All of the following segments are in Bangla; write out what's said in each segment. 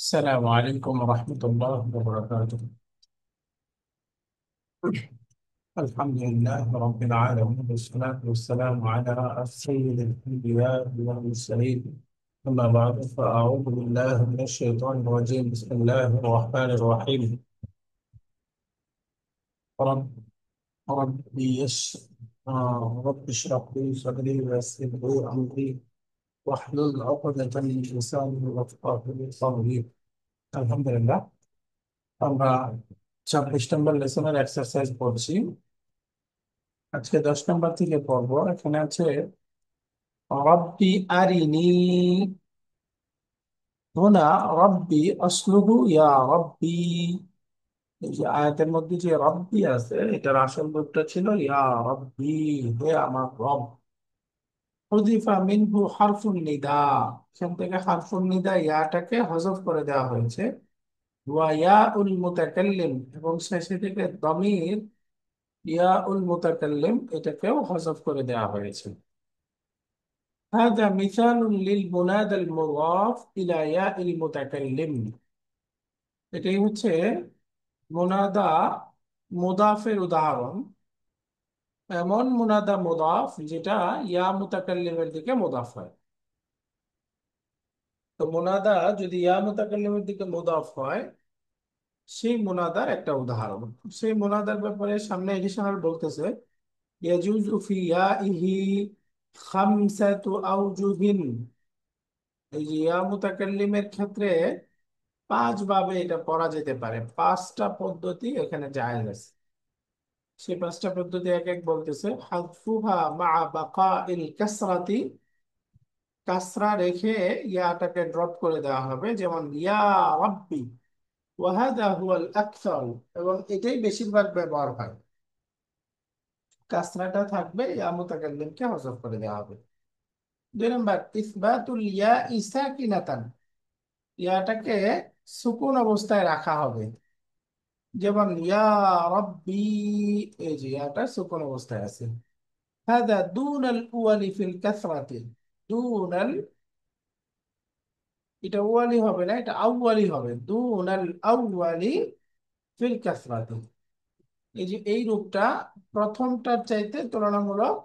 السلام عليكم ورحمة الله وبركاته. الحمد لله رب العالمين والصلاة والسلام على سيد الأنبياء والمرسلين. أما بعد فأعوذ بالله من الشيطان الرجيم. بسم الله الرحمن الرحيم. رب ربي رب اشرح لي صدري ويسر لي أمري واحلل عقدة من لساني يفقهوا قولي. الحمد لله আমরা 26 নম্বর লেসনের এক্সারসাইজ পড়ছি। আজকে 10 নম্বর থেকে পড়বো। এখানে আছে রব্বি আরিনি। হুনা রব্বি আসলুহু ইয়া রব্বি। এই যে আয়াতের মধ্যে যে রব্বি আছে, এটার আসল রূপটা ছিল ইয়া রব্বি, হে আমার রব। হুযিফা মিনহু হারফুন নিদা। এখান থেকে হারফুন নিদা ইয়াটাকে হযফ করে দেওয়া হয়েছে। ওয়া ইয়া উল মুতাকাল্লিম, এবং শেষে থেকে দমির ইয়া উল মুতাকাল্লিম এটাকেও হযফ করে দেওয়া হয়েছে। هذا مثال للمنادى المضاف إلى ياء المتكلم। এটাই হচ্ছে মুনাদা মুদাফের উদাহরণ। এমন মুনাদা মুদাফ যেটা ইয়া মুতাকাল্লিমের দিকে মুদাফ হয়। তো মুনাদা যদি ইয়া মুতাকাল্লিমের দিকে মুদাফ হয়, সেই মুনাদার একটা উদাহরণ। সেই মুনাদার ব্যাপারে সামনে এডিশনাল বলতেছে ইয়াজুজু ফি ইয়াইহি খামসাতু আওজুহিন। এই যে ইয়া মুতাকাল্লিমের ক্ষেত্রে পাঁচ ভাবে এটা পড়া যেতে পারে, পাঁচটা পদ্ধতি এখানে জায়েজ আছে। সেই পাঁচটা পদ্ধতি এক এক বলতেছে। হাযফুহা মা'a বাকাইল কাসরাতি, কাসরা রেখে ইয়াটাকে ড্রপ করে দেওয়া হবে, যেমন ইয়া রাব্বি। ওয়া হাযা হুয়াল আকসার, এবং এটাই বেশিরভাগ ব্যবহার হয়। কাসরাটা থাকবে, ইয়া মুতাকাল্লিমকে হযফ করে দেওয়া হবে। 2 নম্বর ইসবাতুল ইয়া সাকিনাতান, ইয়াটাকে সুকুন অবস্থায় রাখা হবে, যেমন ইয়া রব্বি। এই যে ইয়াটা সুকুন অবস্থায় আছে। হাদা দুনাল উয়ালি ফিল কাসরাতি। দুনাল, এটা ওয়ালি হবে না, এটা আউয়ালি হবে। দুনাল আউয়ালি ফিল কাসরাতি। এই যে এই রূপটা প্রথমটার চাইতে তুলনামূলক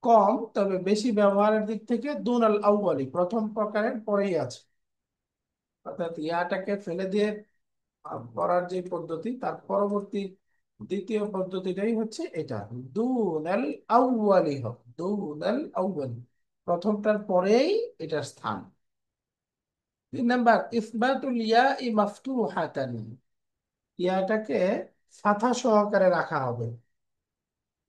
কম, তবে বেশি ব্যবহারের দিক থেকে দুনাল আউয়ালি প্রথম প্রকারের পরেই আছে। অর্থাৎ ইয়াটাকে ফেলে দিয়ে পড়ার যে পদ্ধতি, তার পরবর্তী দ্বিতীয় পদ্ধতিটাই হচ্ছে এটা। দুনাল আউয়ালি হবে, দুনাল আউয়ালি প্রথমটার পরেই এটার স্থান। 3 নম্বর ইসবাতুল ইয়াই মাফতুহাতান, ইয়াটাকে ফাথা সহকারে রাখা হবে।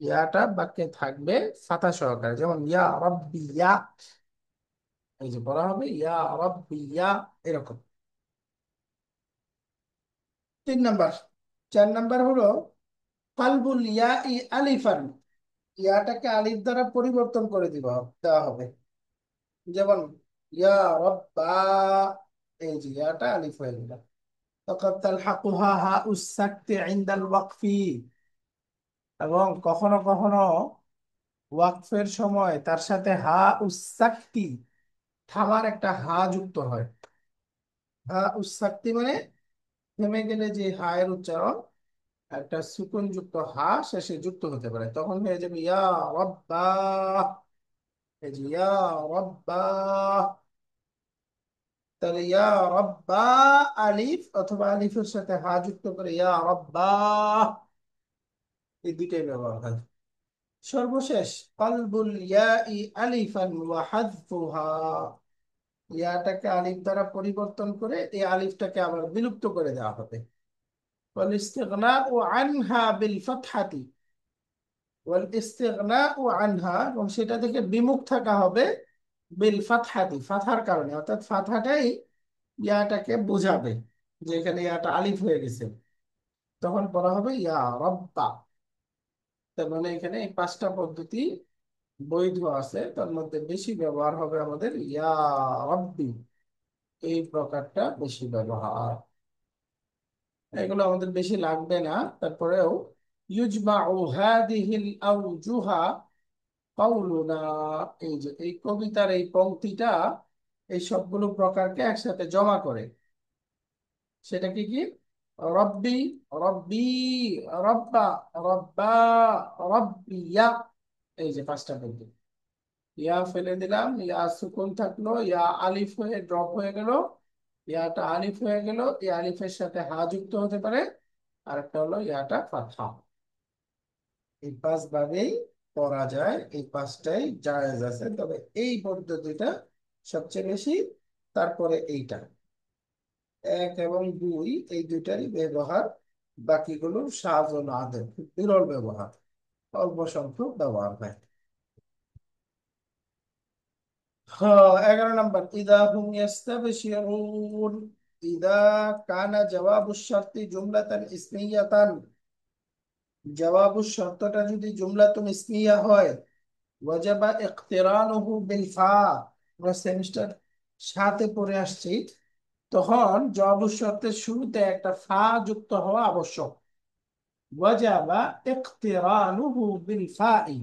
ইয়াটা বাক্যে থাকবে ফাথা সহকারে, যেমন ইয়া রাব্বি ইয়া। এই যে পড়া হবে ইয়া রাব্বি ইয়া, এরকম। 3 নম্বর। 4 নম্বর হলো কালবুল ইয়াই আলিফান, ইয়াটাকে আলিফ দ্বারা পরিবর্তন করে দেওয়া হবে, যেমন ইয়া রব্বা। এই যে ইয়াটা আলিফ হয়ে গেল। ফাকাদ তালহাকুহা হাউস সাকতি ইনদাল ওয়াকফি, এবং কখনো কখনো ওয়াকফের সময় তার সাথে হাউস সাকতি, থামার একটা হা যুক্ত হয়। হাউস সাকতি মানে থেমে গেলে যে হা এর উচ্চারণ, একটা সুকুন যুক্ত হা শেষে যুক্ত হতে পারে, তখন হয়ে যাবে ইয়া রব্বা। এই যে ইয়া রব্বা, তাহলে ইয়া রব্বা আলিফ অথবা আলিফের সাথে হা যুক্ত করে ইয়া রব্বা, এই দুইটাই ব্যবহার হয়। সর্বশেষ কলবুল ইয়াই আলিফান ওয়া হাযফুহা, ইয়াটাকে আলিফ দ্বারা পরিবর্তন করে এই আলিফটাকে আবার বিলুপ্ত করে দেওয়া হবে। ওয়াল ইস্তিগনাউ আনহা বিল ফাতহাতি, ওয়াল ইস্তিগনাউ আনহা, এবং সেটা থেকে বিমুখ থাকা হবে বিল ফাতহাতি, ফাতহার কারণে। অর্থাৎ ফাতহাটাই ইয়াটাকে বোঝাবে যে এখানে ইয়াটা আলিফ হয়ে গেছে, তখন পড়া হবে ইয়া রব্বা। তার মানে এখানে এই পাঁচটা পদ্ধতি বৈধ আছে, তার মধ্যে বেশি ব্যবহার হবে আমাদের ইয়া রব্বি, এই প্রকারটা বেশি ব্যবহার। এগুলো আমাদের বেশি লাগবে না, তারপরেও ইউজমাউ হাদিহিল আওজুহা কাউলুনা। এই যে এই কবিতার এই পংক্তিটা এই সবগুলো প্রকারকে একসাথে জমা করে। সেটা কি কি? রব্বি, রব্বি, রব্বা, রব্বা, রব্বিয়া। এই যে পাঁচটা পদ্ধতি। ইয়া ফেলে দিলাম, ইয়া সুকুন থাকলো, ইয়া আলিফ হয়ে ড্রপ হয়ে গেল, ইয়াটা আলিফ হয়ে গেল, এই আলিফের সাথে হা যুক্ত হতে পারে, আর একটা হলো ইয়াটা ফাতহা। এই পাঁচ ভাবেই করা যায়, এই পাঁচটাই জায়েজ আছে, তবে এই পদ্ধতিটা সবচেয়ে বেশি। তারপরে এইটা এক এবং দুই, এই দুইটারই ব্যবহার, বাকিগুলো সাজ ও নাদের খুব বিরল ব্যবহার, অল্প সংখ্যক ব্যবহার হয়। হ্যাঁ, 11 নম্বর, ইদা হুম ইয়াস্তাবশিরুন। ইদা কানা জওয়াবু শারতি জুমলাতান ইসমিয়াতান, জওয়াবু শর্তটা যদি জুমলাতুন ইসমিয়া হয়, ওয়াজাবা ইকতিরানুহু বিল ফা, আমরা সেমিস্টার সাথে পড়ে আসছি, তখন জওয়াবু শর্তের শুরুতে একটা ফা যুক্ত হওয়া আবশ্যক। ওয়াজাবা ইকতিরানুহু বিল ফাই,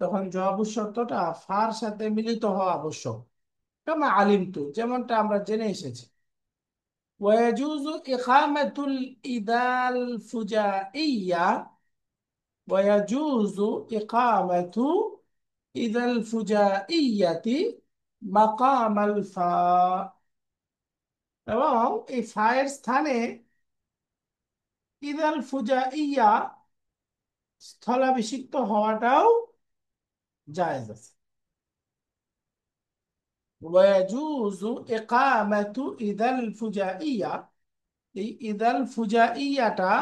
তখন জওয়াবু শর্তটা ফার সাথে মিলিত হওয়া আবশ্যক। কামা আলিমতু, যেমনটা আমরা জেনে এসেছি। ওয়াজুজু ইকামাতুল ইদাল ফুজাইয়া, ওয়াজুজু ইকামাতু ইদাল ফুজাইয়াতি মাকামাল ফা, এবং এই ফায়ের স্থানে ইদাল ফুজাইয়া স্থলাভিষিক্ত হওয়াটাও জায়েজ আছে। ওয়াজুজু ইকামাতু ইদাল ফুজাইয়া, এই ইদাল ফুজাইয়াটা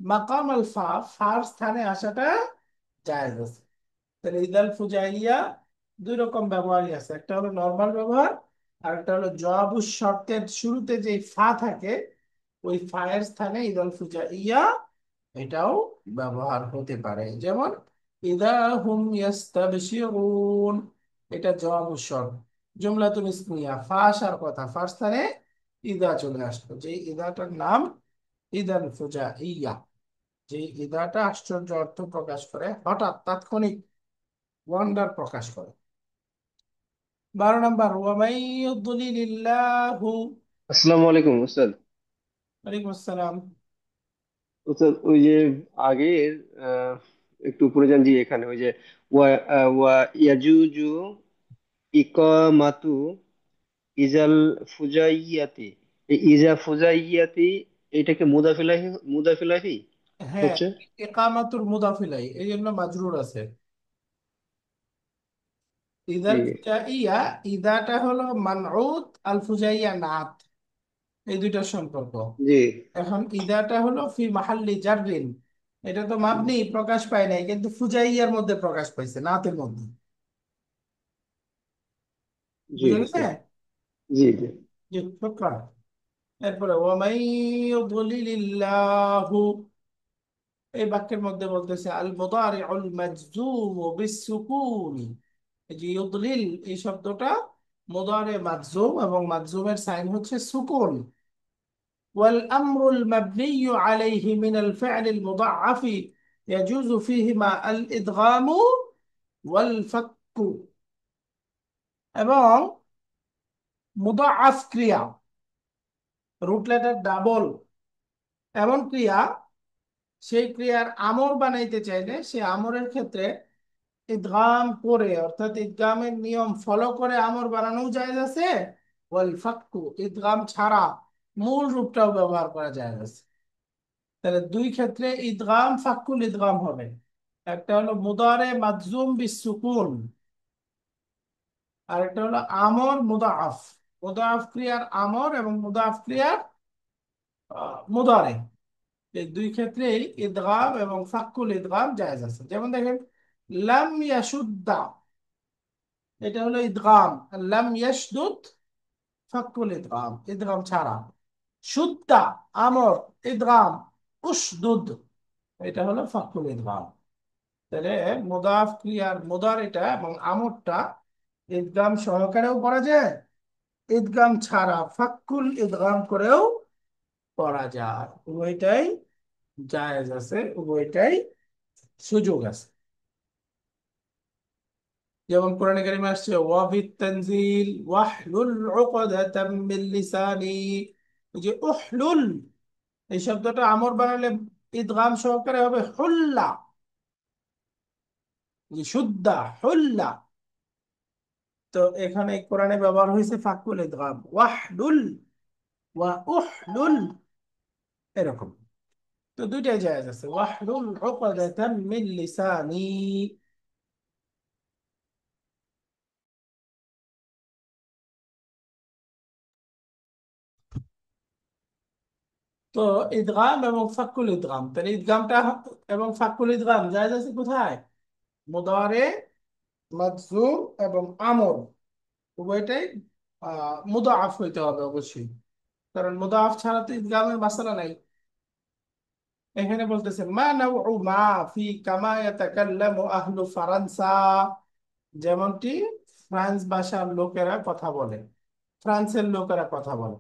মাকাম আল ফা, ফার স্থানে আসাটা জায়েজ আছে। তাহলে ইদাল ফুজাইয়া দুই রকম ব্যবহারই আছে, একটা হলো নর্মাল ব্যবহার, আর একটা হলো জওয়াবু শর্তের শুরুতে যে ফা থাকে, ওই ফায়ের স্থানে ইদাল ফুজাইয়া এটাও ব্যবহার হতে পারে। যেমন ইদা হুম ইয়াস্তাবশিরুন, এটা জওয়াবু শর্ত, জুমলাতুল ইসমিয়া, ফা আসার কথা, ফার স্থানে ইদা চলে আসলো, যে ইদাটার নাম ইদাল ফুজাইয়া, যে ইদাটা আশ্চর্য অর্থ প্রকাশ করে, হঠাৎ তাৎক্ষণিক ওয়ান্ডার প্রকাশ করে। 12 নম্বর, ওয়ামাই ইউদ্লিলিল্লাহু। আসসালামু আলাইকুম উস্তাদ। ওয়ালাইকুম আসসালাম। উস্তাদ, ওই যে আগের আহ, একটু উপরে যান, জি এখানে ওই যে ওয়া ওয়া ইয়াজুজু ইকামাতু ইজাল ফুজাইয়াতি, এই ইজা ফুজাইয়াতি এটাকে মুদাফিলাহি মুদাফিলাহি হ্যাঁ, হচ্ছে। ইকামাতুল মুদাফিলাই এই জন্য মাজরুর আছে। জি ইদাল ফুজাইয়া, ইদাটা হলো মানউত, আল ফুজাইয়া নাত, এই দুইটার সম্পর্ক। জি এখন ইদাটা হলো ফি মাহাল্লি জাররিন, এটা তো মাবনি, প্রকাশ পায় নাই, কিন্তু ফুজাইয়ার মধ্যে প্রকাশ পাইছে, নাতের মধ্যে। জি বুঝা গেছে? উস্তাদ। জি জি জি, শুকরান। এরপরে ওয়ামাই ইউদ্লিলিল্লাহু, এই বাক্যের মধ্যে বলতেছে আল মুদারিউল মাজজুম বিসসুকুন, এই যে ইউদলিল, এই শব্দটা মুদারে মাজজুম, এবং মাজজুমের সাইন হচ্ছে সুকুন। ওয়াল আমরুল মাবনিয়্যু আলাইহি মিনাল ফি'লিল মুদাআফি ইয়াজুজু ফীহিমা আল ইদগামু ওয়াল ফাক্কু, এবং মুদাআফ ক্রিয়া, রুট লেটার ডাবল, এমন ক্রিয়া, সেই ক্রিয়ার আমর বানাইতে চাইলে সে আমরের ক্ষেত্রে ইদগাম করে, অর্থাৎ ইদগামের নিয়ম ফলো করে আমর বানানো জায়েজ আছে। ওয়াল ফাক্কু, ইদগাম ছাড়া মূল রূপটাও ব্যবহার করা জায়েজ আছে। তাহলে দুই ক্ষেত্রে ইদগাম ফাক্কুল ইদগাম হবে। একটা হলো মুদারে মাজজুম বিসুকুন, আর একটা হলো আমর মুদাআফ, মুদাআফ ক্রিয়ার আমর এবং মুদাআফ ক্রিয়ার মুদারে, এই দুই ক্ষেত্রেই ইদগাম এবং ফাক্কুল ইদগাম জায়েজ আছে। যেমন দেখেন, লাম ইয়াশুদ্দা, এটা হলো ইদগাম, লাম ইয়াশদুদ ফাকুল ইদগাম, ইদগাম ছাড়া। শুদ্ধা, আমর, ইদগাম, উশদুদ, এটা হলো ফাকুল ইদগাম। তাহলে মুদাফ ক্রিয়ার মুদার এটা এবং আমরটা ইদগাম সহকারেও পড়া যায়, ইদগাম ছাড়া ফাকুল ইদগাম করেও পড়া যায়, উভয়টাই জায়েজ আছে, উভয়টাই সুযোগ আছে। যেমন কোরআনে কারিমে আসছে ওয়াফিত তানজিল ওয়াহলুল উকদাতাম মিন লিসানি, ওই যে উহলুল, এই শব্দটা আমর বানালে ইদগাম সহকারে হবে হুল্লা, যে শুদ্ধা হুল্লা। তো এখানে কোরআনে ব্যবহার হয়েছে ফাকুল ইদগাম, ওয়াহলুল ওয়া উহলুল, এরকম। তো দুইটাই জায়েজ আছে, ওয়াহলুল উকদাতাম মিন লিসানি। তো ইদগাম এবং ফাকুল ইদগাম, তাহলে ইদগামটা এবং ফাকুল ইদগাম জায়েজ আছে কোথায়? মুদারে, মাজজুম এবং আমর, উভয়টাই মুদাআফ হইতে হবে অবশ্যই, কারণ মুদাআফ ছাড়া তো ইদগামের মাসালা নাই। এখানে বলতেছে মা নাউউ মা ফি কামা ইয়াতাকাল্লামু আহলু ফারানসা, যেমনটি ফ্রান্স ভাষার লোকেরা কথা বলে, ফ্রান্সের লোকেরা কথা বলে।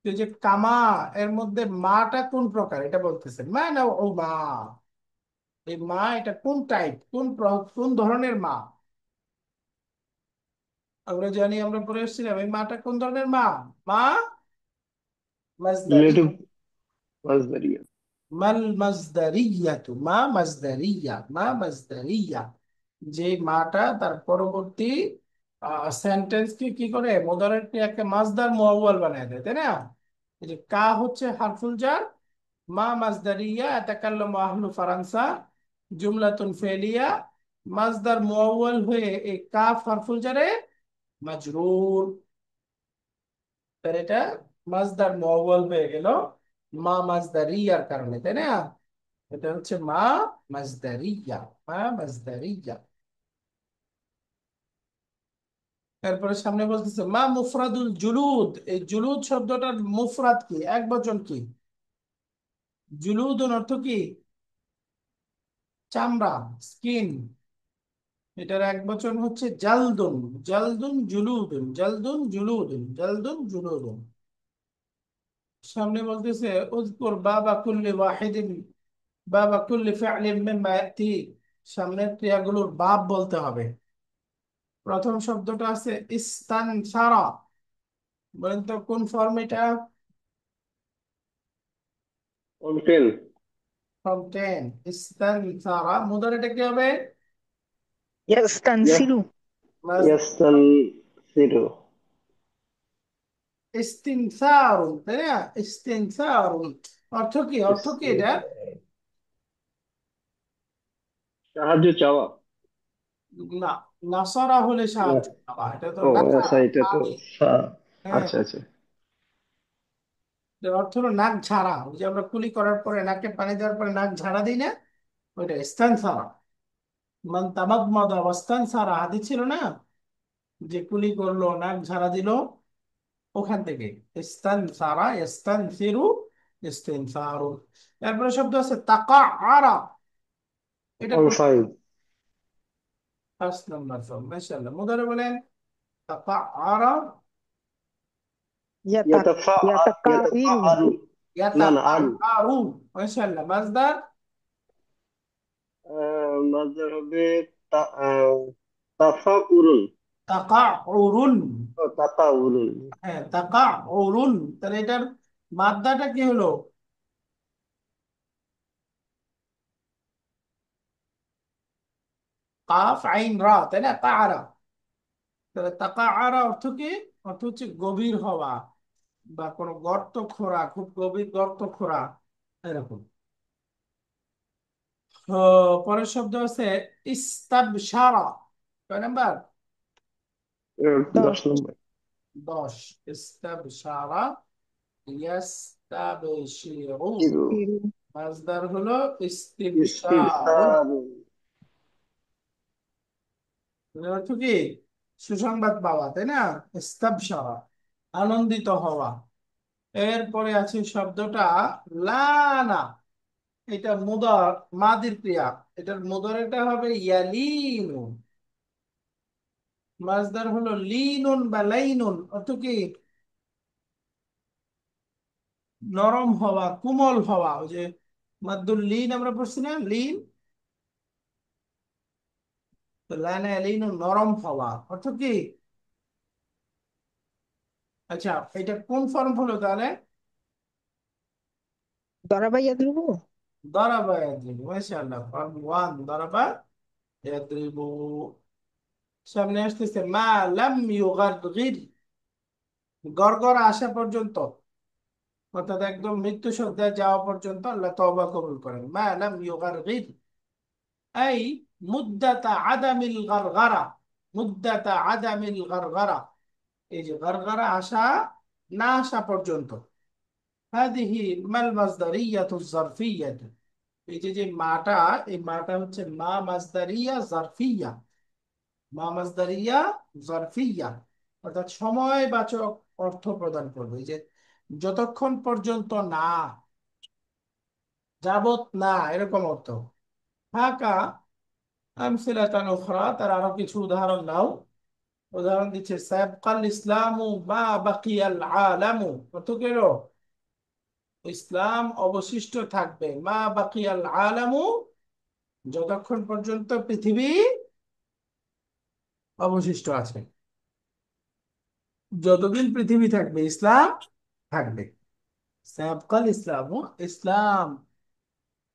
তো এই যে কামা, এর মধ্যে মাটা কোন প্রকার এটা বলতেছে, মা নাউউ মা, এই মা এটা কোন টাইপ, কোন ধরনের মা? আমরা জানি, আমরা পড়ে এসেছিলাম এই মাটা কোন ধরনের মা। মা মাসদারি, রিলেটিভ মাজদারিয়া। মাল মাজদারিয়াতু, মা মাজদারিয়া, মা মাজদারিয়া, যে মাটা তার পরবর্তী সেন্টেন্স কে কি করে, মোদারের ক্রিয়াকে মাজদার মুআওয়াল বানায় দেয়, তাই না? এই যে কা হচ্ছে হারফুল জার, মা মাজদারিয়া ইয়াতাকাল্লামু আহলু ফারানসা, জুমলাতুন ফেলিয়া, মাজদার মুআওয়াল হয়ে এই কাফ হারফুল জারে মাজরুর। তার এটা মাজদার মুআওয়াল হয়ে গেল মা মাজদারিয়ার কারণে, তাই না? এটা হচ্ছে মা মাজদারিয়া, মা মাজদারিয়া। এরপরে সামনে বলতেছে মা মুফরাদুল জুলুদ, এই জুলুদ শব্দটার মুফরাদ কি, এক বচন কি? জুলুদুন অর্থ কি? চামড়া, স্কিন। এটার এক বচন হচ্ছে জালদুন, জালদুন জুলুদুন, জালদুন জুলুদুন, জালদুন জুলুদুন। সামনে বলতেছে উযকুর বাবা কুল্লি ওয়াহিদিন, বাবা কুল্লি ফি'লিন মিম্মা ইয়াতি, সামনের ক্রিয়াগুলোর বাব বলতে হবে। প্রথম শব্দটা আছে ইস্তানসারা, বলেন তো কোন ফর্ম এটা? কন্টেন। ফর্ম 10। ইস্তানসারা মুদারিটা কি হবে? يستنسل মাস- ইয়াস্তান জিরো। ইস্তিনসারুন, তাই না? ইস্তিনসারুন অর্থ কি, অর্থ কি এটা? সাহায্য চাওয়া। না, নাসারা হলে না। সাহায্য পাওয়া, এটা তো ও না। আচ্ছা, এটা তো হ্যাঁ, আচ্ছা আচ্ছা। এর অর্থ হলো নাক ঝাড়া, ওই যে আমরা কুলি করার পরে নাকে পানি দেওয়ার পরে নাক ঝাড়া দিই না, ওইটা ইস্তানসারা। মান তামাদমাদা ওয়াস্তানসারা, হাদিস ছিল না, যে কুলি করলো নাক ঝাড়া দিল, ওখান থেকে ইস্তানসারা, ইস্তানসিরু, ইস্তিনসারু। এরপরে শব্দ আছে তাকা আরা, এটা অন কোন? ফাইভ। 5 নম্বর ফর্ম, মাশাআল্লাহ। মুদারে বলেন তাকা আরা, يتك ইয়াতাফা ইয়াতাফা يتكارر আরু। না না, ইয়াতাকা আরু। আরু, মাশাআল্লাহ। মাজদার মাঝদার হবে তাফা উরুন। তাকা উরুন, তাতা উরুন। হ্যাঁ তাকা উরুন। তাহলে এটার মাদ্দাটা কি হলো? কাফ আইন রা, তাই না? কাআরা। তাহলে তাকা আরা অর্থ কি? অর্থ হচ্ছে গভীর হওয়া, বা কোনো গর্ত খোঁড়া, খুব গভীর গর্ত খোঁড়া, এরকম। পরের শব্দ আছে ইস্তাবশারা, কয় নাম্বার? 10 داش নম্বর। 10। ইস্তাবশারা ইয়াস্তাবশিরু, জিরো। মাজদার হলো ইস্তিবশারুন। ইস্তিবসার। এর অর্থ কি? সুসংবাদ পাওয়া, তাই না? ইস্তাবশারা, আনন্দিত হওয়া। এরপরে আছে শব্দটা লানা, এটা মুদার, মাদির ক্রিয়া, এটার মুদারেটা হবে ইয়ালিনু, মাজদার হলো লিনুন বা লাইনুন, অর্থ কি? নরম হওয়া, কোমল হওয়া। ওই যে মাদ্দুল লিন আমরা পড়ছি না, লিন, তো লানা লিনুন নরম হওয়া, অর্থ কি? আচ্ছা, এটা কোন ফর্ম হলো তাহলে? দরাবা ইয়াদরিবু। দারাবা ইয়াদরিবু, মাশাআল্লাহ, ফর্ম ওয়ান, দারাবা ইয়াদরিবু। সামনে আসতেছে মা লাম ইউগারগির, গড়গড় আসা পর্যন্ত, অর্থাৎ একদম মৃত্যু সজ্জায় যাওয়া পর্যন্ত আল্লাহ তওবা কবুল করেন। মা লাম ইউগারগির এই মুদ্দাতা আদামিল গারগারা, মুদ্দাতা আদামিল গারগারা, এই যে গারগারা আসা, না আসা পর্যন্ত। হাদিহি মাল মাসদারিয়াতু যারফিয়াতু, এই যে যে মাটা, এই মাটা হচ্ছে মা মাসদারিয়া জারফিয়া, মা মাসদারিয়া জারফিয়া, অর্থাৎ সময়বাচক অর্থ প্রদান করবে। এই যে যতক্ষণ পর্যন্ত না, যাবত না, এরকম অর্থ। ফাঁকা আমসিলাতান উখরা, তার আরো কিছু উদাহরণ নাও। উদাহরণ দিচ্ছে সায়াবকাল ইসলামু মা বাকিয়াল আলামু, কত গেল, ইসলাম অবশিষ্ট থাকবে, মা বাকিয়াল আলামু, যতক্ষণ পর্যন্ত পৃথিবী অবশিষ্ট আছে। যতদিন পৃথিবী থাকবে ইসলাম থাকবে। সায়াবকাল ইসলামু, ইসলাম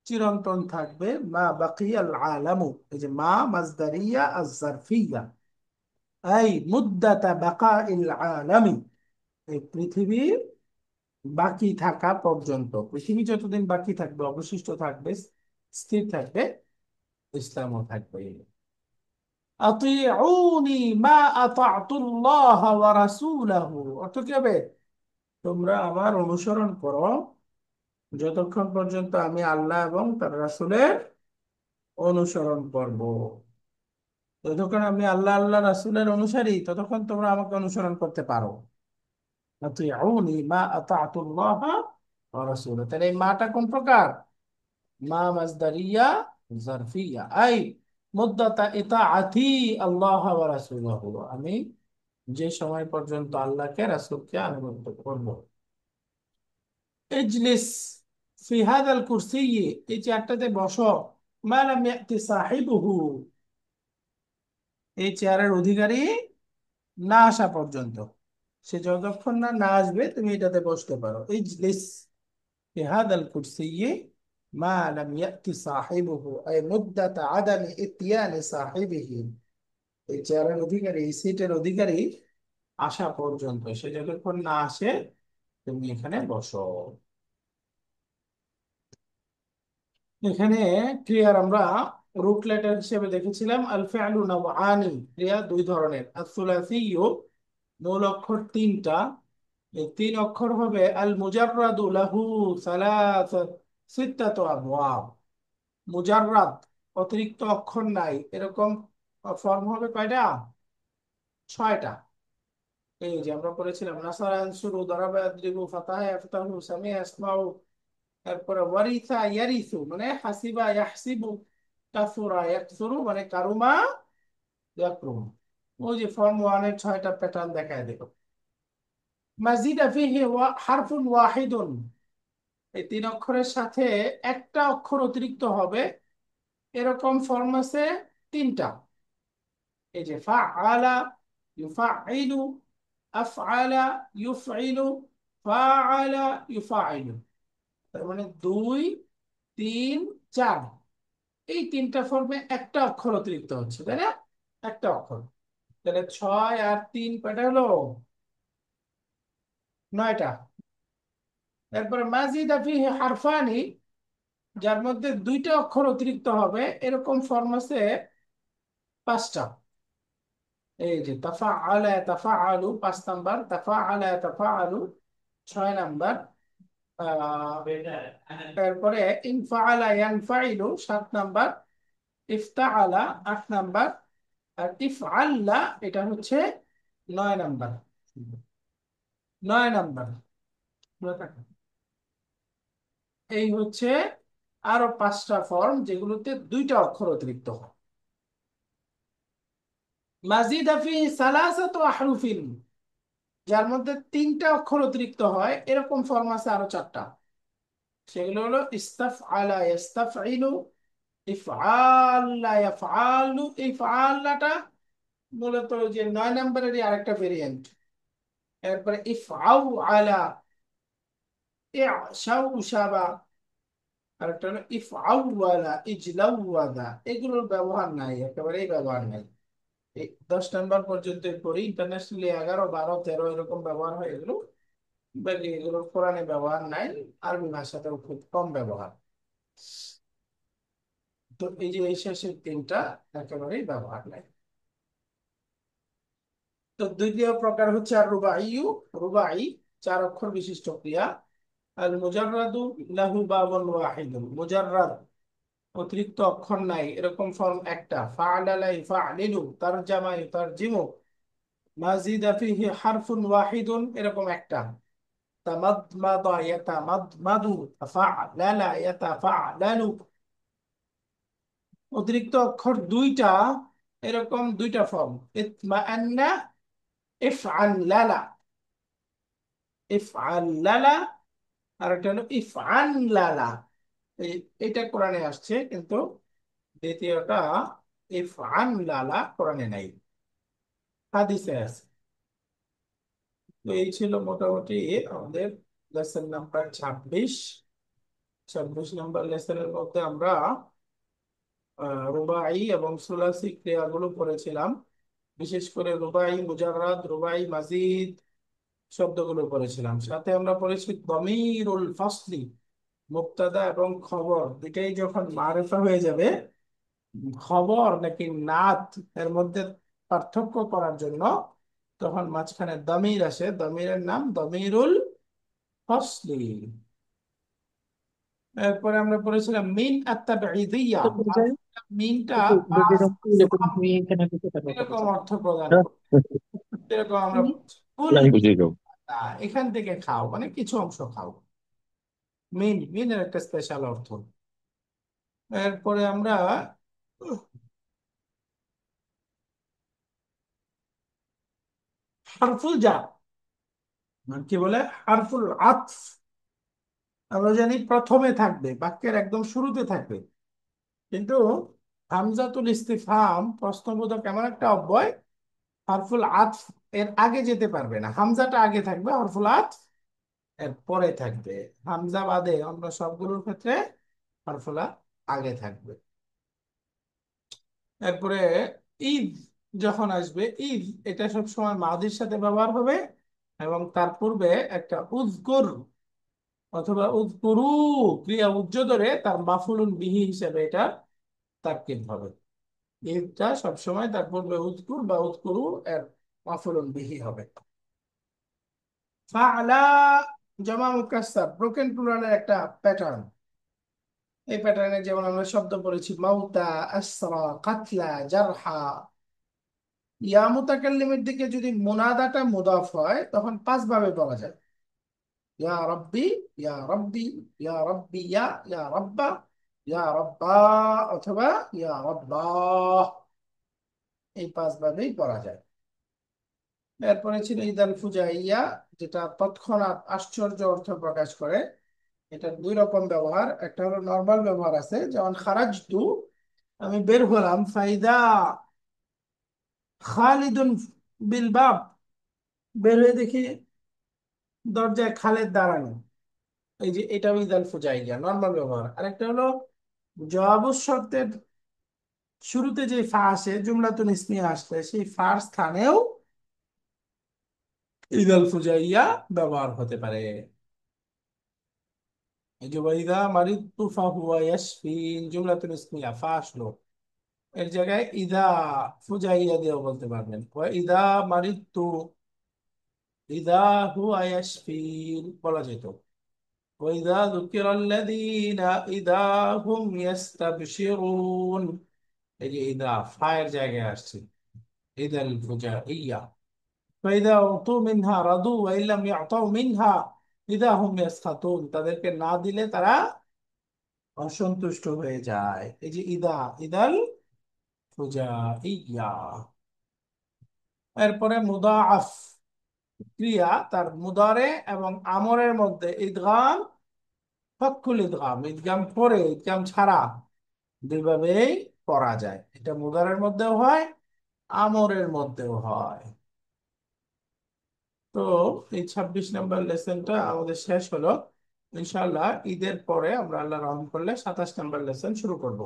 চিরন্তন থাকবে, মা বাকিয়াল আলামু, এই যে মা মাজদারিয়া আজ জারফিয়া, এই মুদ্দাতা বাকাইল আলামি, এই পৃথিবী বাকি থাকা পর্যন্ত, পৃথিবী যতদিন বাকি থাকবে, অবশিষ্ট থাকবে, স্থির থাকবে, ইসলামও থাকবে। আতিউনি মা আতাতুল্লাহ ওয়া রাসূলাহু, অর্থ কি হবে, তোমরা আমার অনুসরণ করো যতক্ষণ পর্যন্ত আমি আল্লাহ এবং তার রাসূলের অনুসরণ করব। যতক্ষণ আমি আল্লাহ আল্লাহ রাসূলের অনুসারী, ততক্ষণ তোমরা আমাকে অনুসরণ করতে পারো। আতিউনি মা আতাতুল্লাহ ওয়া রাসূলাহু, তাহলে এই মাটা কোন প্রকার, মা মাজদারিয়া জারফিয়া, আই মুদ্দাতা ইতাআতি আল্লাহ ওয়া রাসূলিহি, আমি যে সময় পর্যন্ত আল্লাহকে রাসূলকে আনুগত্য করব। ইজলিস ফি হাদাল কুরসি, এই চেয়ারটাতে বসো, মা লাম ইয়াতি সাহিবুহু, এই চেয়ারের অধিকারী না আসা পর্যন্ত, সে যতক্ষণ না না আসবে তুমি এটাতে বসতে পারো। ইজলিস في هذا الكرسي ما لم يأتي صاحبه، أي مدة عدم إتيان صاحبه، এই চেয়ারের অধিকারী, এই সিটের অধিকারী আসা পর্যন্ত, সে যতক্ষণ না আসে তুমি এখানে বসো। এখানে ক্রিয়ার আমরা রুট লেটার হিসেবে দেখেছিলাম আল ফিআলু নাওআনি, ক্রিয়া দুই ধরনের, আস-সুলাসিয়্যু, মূল অক্ষর তিনটা, এই তিন অক্ষর হবে আল মুজাররাদু লাহু সিত্তাতু আবওয়াব, মুজাররাদ, অতিরিক্ত অক্ষর নাই, এরকম ফর্ম হবে কয়টা, ছয়টা। এই যে আমরা পড়েছিলাম নাসারা আনসুরু, দারাবা ইয়াদরিবু, ফাতাহা ইয়াফতাহু, সামিআ ইয়াসমাউ, তারপরে ওয়ারিসা ইয়ারিসু মানে হাসিবা ইয়াহসিবু, কাসুরা ইয়াকসুরু মানে কারুমা ইয়াকরুম। ওই যে ফর্ম ওয়ানের ছয়টা প্যাটার্ন দেখায় দেব। মাজিদা ফিহি হারফুন ওয়াহিদুন, এই তিন অক্ষরের সাথে একটা অক্ষর অতিরিক্ত হবে, এরকম ফর্ম আছে তিনটা। এই যে ফাআলা ইউফাইলু, আফআলা ইউফইলু, ফাআলা ইউফাইলু, তার মানে দুই, তিন, চার, এই তিনটা ফর্মে একটা অক্ষর অতিরিক্ত হচ্ছে, তাই না, একটা অক্ষর। তাহলে ছয় আর তিন কয়টা হলো, নয়টা। তারপরে মাজিদা ফিহি হারফানি, যার মধ্যে দুইটা অক্ষর অতিরিক্ত হবে, এরকম ফর্ম আছে পাঁচটা। এই যে তাফাআলা তাফাআলু 5 নাম্বার, তাফাআলা তাফাআলু 6 নাম্বার, তারপরে ইনফাআলা ইয়ানফাইলু 7 নাম্বার, ইফতাআলা 8 নাম্বার, আর ইফআল্লা এটা হচ্ছে 9 নাম্বার, 9 নাম্বার। এই হচ্ছে আরো পাঁচটা ফর্ম যেগুলোতে দুইটা অক্ষর অতিরিক্ত হয়। মাজিদা ফি সালাসাতু আহরুফিন, যার মধ্যে তিনটা অক্ষর অতিরিক্ত হয়, এরকম ফর্ম আছে আরো চারটা। সেগুলো হলো ইস্তাফআলা ইস্তাফইলু, ইফআল্লা ইয়াফআলু, এই ফাআল্লাটা মূলত ওই যে 9 নাম্বারেরই আরেকটা ভেরিয়েন্ট। এরপরে ইফআউ আলা, ইশাউ শাবা, আর একটা হলো ইফআওয়ালা, ইজলাওয়াদা, এগুলোর ব্যবহার নাই, একেবারেই ব্যবহার নাই। এই 10 নম্বর পর্যন্ত পড়ি, ইন্টারন্যাশনালি 11, 12, 13 এরকম ব্যবহার হয় এগুলো। বাকি এগুলো কোরআনে ব্যবহার নাই, আরবি ভাষাতেও খুব কম ব্যবহার। তো এই যে এই শেষের তিনটা একেবারেই ব্যবহার নাই। তো দ্বিতীয় প্রকার হচ্ছে আর রুবাইয়ু, রুবাই, 4 অক্ষর বিশিষ্ট ক্রিয়া। আল মুজাররাদু লাহু বাবুন ওয়াহিদুন, মুজাররাদ, অতিরিক্ত অক্ষর নাই, এরকম ফর্ম একটা। ফাআলালা ইফআলিলু, তারজামা ইউতারজিমু, মাজিদা ফিহি হারফুন ওয়াহিদুন, এরকম একটা। তামাদমাদা ইয়াতামাদমাদু, তাফাআলালা ইয়াতাফাআলালু, অতিরিক্ত অক্ষর দুইটা, এরকম দুইটা ফর্ম। ইতমাআন্না ইফআল্লালা, ইফআল্লালা, আর একটা হলো ইফআনলালা। এটা কোরআনে আসছে, কিন্তু দ্বিতীয়টা ইফআনলালা কোরআনে নাই, হাদিসে আছে। তো এই ছিল মোটামুটি আমাদের লেসন নাম্বার 26। 26 নম্বর লেসনের মধ্যে আমরা রুবাই এবং সুলাসি ক্রিয়াগুলো পড়েছিলাম। বিশেষ করে রুবাই মুজাররাদ, রুবাই মাজিদ শব্দগুলো পড়েছিলাম। সাথে আমরা পড়েছি দমিরুল ফাসলি, মুবতাদা এবং খবর দুটাই যখন মারিফা হয়ে যাবে, খবর নাকি নাত এর মধ্যে পার্থক্য করার জন্য তখন মাঝখানে দমির আসে, দমিরের নাম দমিরুল ফসলি। এরপরে আমরা পড়েছিলাম মিন আত্তাবিদিয়া, Ito po dyan. মিনটা Ito, bigyan আস, ng pili ko ng humingi ka ng gusto ka na এরকম sa অর্থ প্রদান ha? করে। এরকম আমরা ফুল, Lang ko. এখান থেকে খাও মানে কিছু অংশ খাও। মিন, মিনের একটা স্পেশাল অর্থ। এরপরে আমরা হারফুল জার, কি বলে হারফুল আতফ, আমরা জানি প্রথমে থাকবে, বাক্যের একদম শুরুতে থাকবে, কিন্তু হামজাতুল ইস্তিফহাম প্রশ্নবোধক এমন একটা অব্যয়, হারফুল আতফ এর আগে যেতে পারবে না, হামজাটা আগে থাকবে, হারফুল আতফ এর পরে থাকবে। হামজা বাদে অন্য সবগুলোর ক্ষেত্রে হারফুল আতফ আগে থাকবে। এরপরে ঈদ যখন আসবে, ঈদ এটা সবসময় মাদির সাথে ব্যবহার হবে, এবং তার পূর্বে একটা উযকুর অথবা উযকুরু ক্রিয়া উজ্জ ধরে তার মাফুলুন বিহি হিসেবে এটা তারকিব হবে। ঈদটা সবসময় তার পূর্বে উযকুর বা উযকুরু এর মাফুলুন বিহি হবে। ফাআলা, জামা মুকাসসার, ব্রোকেন প্লুরালের একটা প্যাটার্ন। এই প্যাটার্নে যেমন আমরা শব্দ পড়েছি মাউতা, আসরা, কাতলা, জারহা। ইয়া মুতাকাল্লিমের দিকে যদি মুনাদাটা মুদাফ হয় তখন 5 ভাবে বলা যায়। ইয়া রব্বি, ইয়া রব্বি, ইয়া রব্বি, ইয়া রব্বা, ইয়া রব্বা, অথবা ইয়া রব্বাহ, এই 5 ভাবেই পড়া যায়। এরপরে ছিল ঈদ আল ফুজাইয়া, যেটা তৎক্ষণাৎ আশ্চর্য অর্থ প্রকাশ করে। এটা 2 রকম ব্যবহার, একটা হলো নর্মাল ব্যবহার আছে, যেমন খারাজতু, আমি বের হলাম, ফাইদা খালিদুন বিল বাব, বের হয়ে দেখি দরজায় খালেদ দাঁড়ানো। এই যে এটা ঈদ আল ফুজাইয়া নর্মাল ব্যবহার। আরেকটা হলো জবাবুস শর্তের শুরুতে যে ফা আসে, জুমলাতুন ইসমিয়া আসলে সেই ফার স্থানেও ঈদ আল ফুজাইয়া ব্যবহার হতে পারে। এই যে ওয়াইদা মারিদতু ফাহুয়া ইয়াশফিন, জুমলাতুন ইসমিয়া, ফা আসলো, এর জায়গায় ইদা ফুজাইয়া দিয়েও বলতে পারবেন। ইদা মারিদতু, ইদা হুয়া ইয়াশফিন বলা যেত। ওয়াইদা যুকিরাল্লাযীনা ইদা হুম ইয়াস্তাবশিরুন, এই যে ইদা ফায়ের জায়গায় আসছে, ইদাল ফুজাইয়া। ফাইদা উতু মিনহা রাদু ওয়া ইল্লাম ইয়াতাউ মিনহা ইদা হুম ইয়াসখাতুন, তাদেরকে না দিলে তারা অসন্তুষ্ট হয়ে যায়। এই যে ইদা, ইদাল ফুজাইয়া। এরপরে মুদাআফ ক্রিয়া, তার মুদারে এবং আমরের মধ্যে ইদগাম, ফাক্কুল ইদগাম, ইদগাম পরে ইদগাম ছাড়া 2 ভাবেই করা যায়। এটা মুদারের মধ্যেও হয়, আমরের মধ্যেও হয়। তো এই 26 নম্বর লেসনটা আমাদের শেষ হলো। ইনশাআল্লাহ ঈদের পরে আমরা আল্লাহ রহম করলে 27 নম্বর লেসন শুরু করব।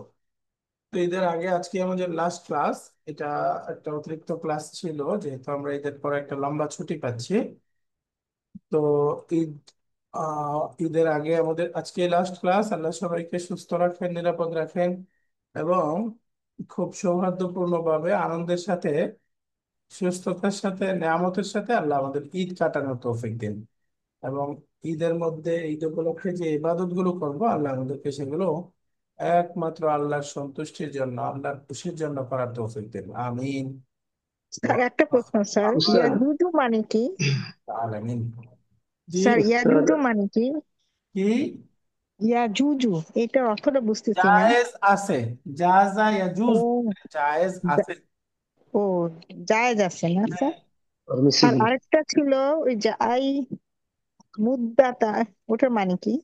তো ঈদের আগে আজকে আমাদের লাস্ট ক্লাস। এটা একটা অতিরিক্ত ক্লাস ছিল, যেহেতু আমরা ঈদের পরে একটা লম্বা ছুটি পাচ্ছি। তো ঈদ ঈদের আগে আমাদের আজকে লাস্ট ক্লাস। আল্লাহ সবাইকে সুস্থ রাখেন, নিরাপদ রাখেন, এবং খুব সৌহার্দ্যপূর্ণ ভাবে আনন্দের সাথে, সুস্থতার সাথে, নেয়ামতের সাথে আল্লাহ আমাদের ঈদ কাটানোর তৌফিক দিন। এবং ঈদের মধ্যে, ঈদ উপলক্ষে যে ইবাদত গুলো করবো, আল্লাহ আমাদেরকে সেগুলো একমাত্র আল্লাহর সন্তুষ্টির জন্য, আল্লাহর খুশির জন্য করার তৌফিক দিন। আমিন। স্যার একটা প্রশ্ন, স্যার উস্তাদ ইয়াজুজু মানে কি? আলামিন। জি। স্যার উস্তাদ ইয়াজুজু মানে কি? কি? ইয়াজুজু এটার অর্থটা বুঝতেছি না। জায়েজ আছে। জাযা ইয়াজুজ। ও জায়েজ জা- আছে। ও জায়েজ আছে না হ্যাঁ। স্যার? আর পারমিসিবল। আরেকটা ছিল ওই যে আই মুদ্দাতা, ওটার মানে কি?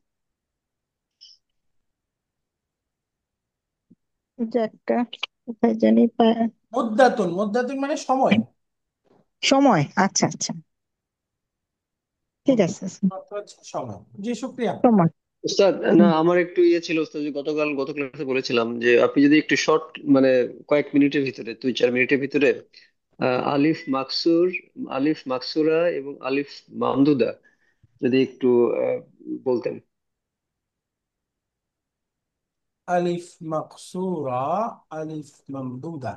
ওই যে একটা কোথায় জানি মুদ্দাতুন, মুদ্দাতুন মানে সময়। সময়, আচ্ছা আচ্ছা, ঠিক আছে স্যার। অর্থ হচ্ছে সময়। জি, শুক্রিয়া। সময়। উস্তাদ, না হুম। আমার একটু ইয়ে ছিল উস্তাদ, যে গত ক্লাসে বলেছিলাম যে আপনি যদি একটু শর্ট, মানে কয়েক মিনিটের ভিতরে, 2-4 মিনিটের ভিতরে আলিফ মাকসুর, আলিফ মাকসুরা এবং আলিফ মামদুদা যদি একটু বলতেন। আলিফ মাকসুরা, আলিফ মামদুদা।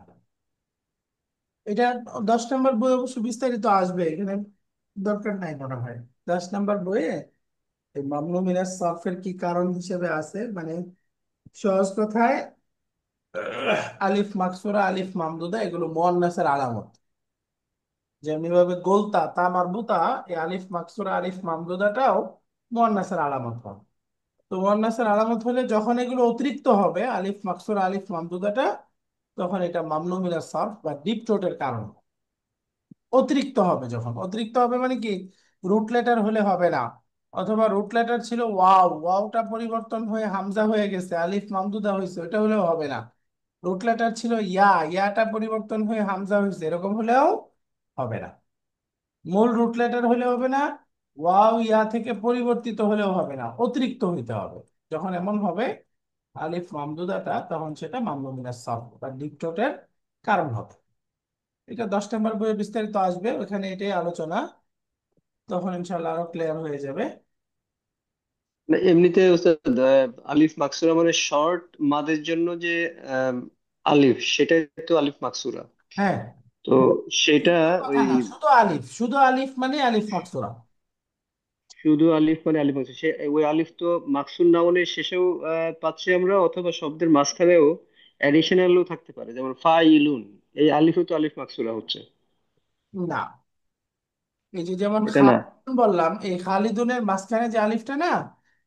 এটা 10 নম্বর বই অবশ্য বিস্তারিত আসবে, এখানে দরকার নাই মনে হয়। 10 নম্বর বইয়ে এই মামনু মিনাস সারফের কি কারণ হিসেবে আছে, মানে সহজ কথায় আলিফ মাকসুরা, আলিফ মামদুদা এগুলো মুয়ান্নাসের আলামত। যেমনি ভাবে গোলতা, তা মারবুতা, এই আলিফ মাকসুরা, আলিফ মামদুদাটাও মুয়ান্নাসের আলামত হয়। তো মুয়ান্নাসের আলামত হলে যখন এগুলো অতিরিক্ত হবে, আলিফ মাকসুরা, আলিফ মামদুদাটা, তখন এটা মামনু মিনাস সারফ বা ডিপ থ্রোটের কারণ। অতিরিক্ত হবে, যখন অতিরিক্ত হবে মানে কি, রুট লেটার হলে হবে না। অথবা রুট লেটার ছিল ওয়াও, ওয়াওটা পরিবর্তন হয়ে হামজা হয়ে গেছে, আলিফ মামদুদা হয়েছে, ওটা হলেও হবে না। রুট লেটার ছিল ইয়া, ইয়াটা পরিবর্তন হয়ে হামজা হয়েছে, এরকম হলেও হবে না। মূল রুট লেটার হলে হবে না, ওয়াও ইয়া থেকে পরিবর্তিত হলেও হবে না, অতিরিক্ত হইতে হবে। যখন এমন হবে আলিফ মামদুদাটা, তখন সেটা মামনু মিনাস সারফ বা ডিপটোটের কারণ হবে। এটা 10 নম্বর বইয়ে বিস্তারিত আসবে, ওখানে এটাই আলোচনা। তখন ইনশাল্লাহ আরো ক্লিয়ার হয়ে যাবে। না, এমনিতে উস্তাদ, আলিফ মাকসুরা মানে শর্ট মাদের জন্য যে আম, আলিফ, সেটাই তো আলিফ মাকসুরা। হ্যাঁ। তো সেটা শুধু কথা ওই না, শুধু আলিফ, শুধু আলিফ মানে আলিফ মাকসুরা। শুধু আলিফ মানে আলিফ মাকসুর, সে ওই আলিফ তো মাকসুর নাউনের শেষেও পাচ্ছি আমরা, অথবা শব্দের মাঝখানেও অ্যাডিশনালও থাকতে পারে, যেমন ফাইলুন, এই আলিফও তো আলিফ মাকসুরা হচ্ছে। না, এই যে যেমন এটা না? খালিদুন বললাম, এই খালিদুনের মাঝখানে যে আলিফটা না,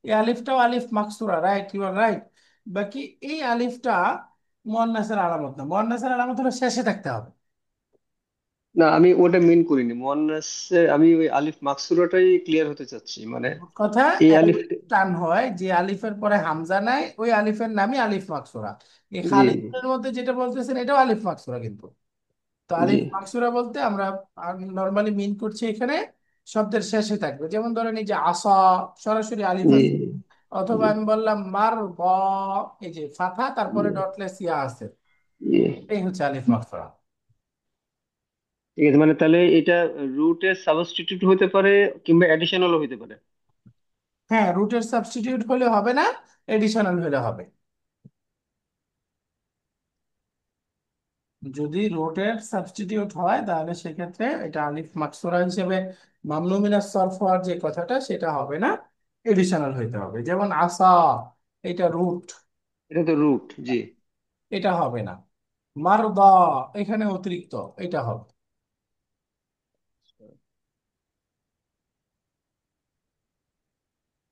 এই আলিফটাও আলিফ Maksura, right, you R right. বাকি এই আলিফটা মুয়ান্নাসের আলামত না, মুয়ান্নাসের আলামত হলো শেষে থাকতে হবে। না, আমি ওটা মিন করিনি মুয়ান্নাসের, আমি ওই আলিফ মাকসুরাটাই ক্লিয়ার হতে চাচ্ছি, মানে মোট কথা, এই আলিফ। আলিফ টান হয় যে আলিফের পরে হামজা নাই, ওই আলিফের নামই আলিফ মাকসুরা। এই জি খালিদের মধ্যে যেটা বলতেছেন এটাও আলিফ মাকসুরা কিন্তু। তো জি আলিফ মাকসুরা বলতে আমরা নর্মালি মিন করছি এখানে শব্দের শেষে থাকবে। যেমন ধরেন এই যে আসা, সরাসরি আলিফ জি আছে। অথবা জি আমি বললাম মার ব, এই যে ফাথা জি তারপরে ডটলেস ইয়া আছে, জি। এই হচ্ছে আলিফ মাকসুরা। ঠিক আছে, মানে তাহলে এটা রুটের সাবস্টিটিউট হতে পারে, কিংবা অ্যাডিশনালও হতে পারে। হ্যাঁ, রুটের সাবস্টিটিউট হলে হবে না, এডিশনাল হলে হবে। যদি রুটের সাবস্টিটিউট হয় তাহলে সেক্ষেত্রে এটা আলিফ মাকসুরা হিসেবে মামনু মিনাস সরফ হওয়ার যে কথাটা, সেটা হবে না, এডিশনাল হইতে হবে। যেমন আসা, এটা রুট, এটা তো রুট, জি। এটা হবে না। মারদা, এখানে অতিরিক্ত, এটা হবে।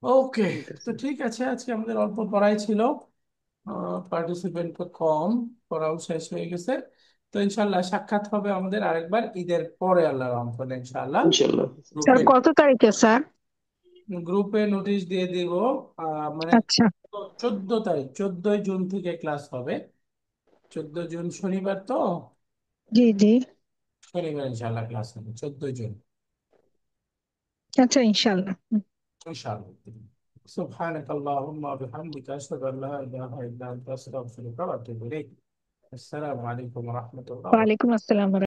ওকে। ঠিক তো আছে। ঠিক আছে, আজকে আমাদের অল্প পড়াই ছিল, পার্টিসিপেন্ট কম, পড়াও শেষ হয়ে গেছে। তো ইনশাল্লাহ সাক্ষাৎ হবে আমাদের আরেকবার ঈদের পরে, আল্লাহ রহম করলে ইনশাল্লাহ। ইনশাল্লাহ। স্যার গ্রুপে, কত তারিখে স্যার? গ্রুপে নোটিশ দিয়ে দিব। মানে আচ্ছা। 14 তারিখ, 14ই জুন থেকে ক্লাস হবে। 14 জুন শনিবার তো, জি জি। শনিবার ইনশাল্লাহ ক্লাস হবে 14ই জুন, আচ্ছা ইনশাল্লাহ। ইনশাল্লাহ। সুবহানাকাল্লাহুম্মা ওয়া বিহামদিকা আশহাদু আল্লা ইলাহা ইল্লা আনতা আস্তাগফিরুকা ওয়া আতুবু ইলাইক। আসসালামু আলাইকুম ওয়া রাহমাতুল্লাহ। ওয়ালাইকুম আসসালাম।